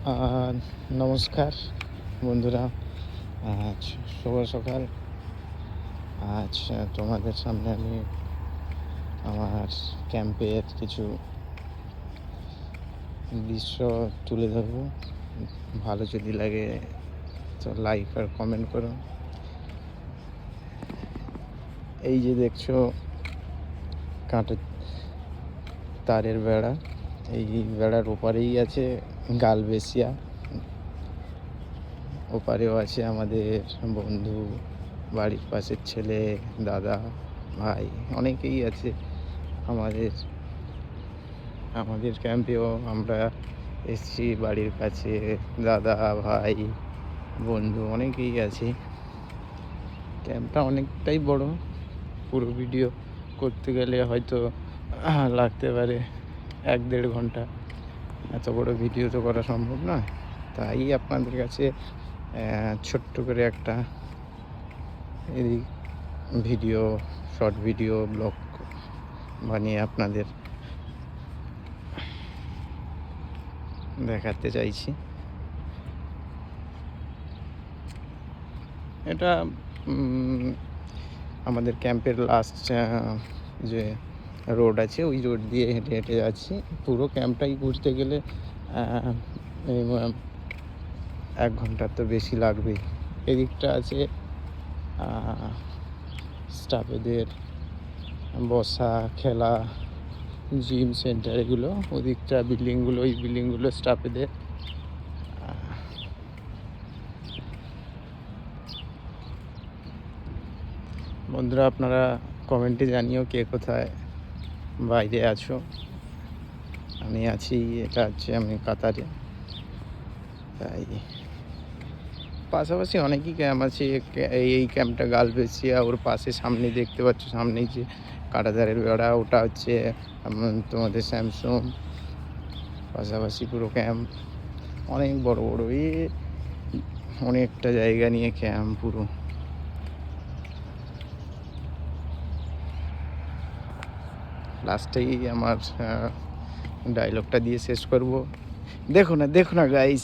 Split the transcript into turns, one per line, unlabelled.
আর নমস্কার বন্ধুরা, আজ শুভ সকাল। আজ তোমাদের সামনে আমি আমার ক্যাম্পের কিছু দৃশ্য তুলে ধরবো। ভালো যদি লাগে তো লাইক আর কমেন্ট করো। এই যে দেখছো কাঁটা তারের বেড়া, এই বেড়ার ওপারেই আছে গালবেশিয়া, ওপারেও আছে আমাদের বন্ধু, বাড়ির পাশের ছেলে, দাদা, ভাই, অনেকেই আছে। আমাদের আমাদের ক্যাম্পেও আমরা এসছি, বাড়ির কাছে দাদা, ভাই, বন্ধু অনেকেই আছে। ক্যাম্পটা অনেকটাই বড়, পুরো ভিডিও করতে গেলে হয়তো লাগতে পারে 1-1.5 ঘন্টা। এত বড় ভিডিও তো করা সম্ভব নয়, তাই আপনাদের কাছে ছোট্ট করে একটা এদিক ভিডিও, শর্ট ভিডিও ব্লগ বানিয়ে আপনাদের দেখাতে চাইছি। এটা আমাদের ক্যাম্পের লাস্ট যে রোড আছে, ওই রোড দিয়ে হেঁটে হেঁটে যাচ্ছি। পুরো ক্যাম্পটাই ঘুরতে গেলে মিনিমাম 1 ঘন্টার তো বেশি লাগবেই। এদিকটা আছে স্টাফেদের বসা, খেলা, জিম সেন্টার, এগুলো। ওদিকটা বিল্ডিংগুলো, ওই বিল্ডিংগুলো স্টাফেদের। বন্ধুরা, আপনারা কমেন্টে জানিও কে কোথায় বাইরে আছো। আমি আছি, এটা হচ্ছে আমি কাতারে। তাই পাশাপাশি অনেকই ক্যাম্প আছে। এই ক্যাম্পটা গালবেশিয়া, ওর পাশে সামনে দেখতে পাচ্ছ, সামনেই যে কাঁটাতারের বেড়া, ওটা হচ্ছে তোমাদের স্যামসং। পাশাপাশি পুরো ক্যাম্প অনেক বড় বড়, অনেকটা জায়গা নিয়ে ক্যাম্প পুরো। লাস্টেই আমার ডায়লগটা দিয়ে শেষ করব। দেখো না গাইস,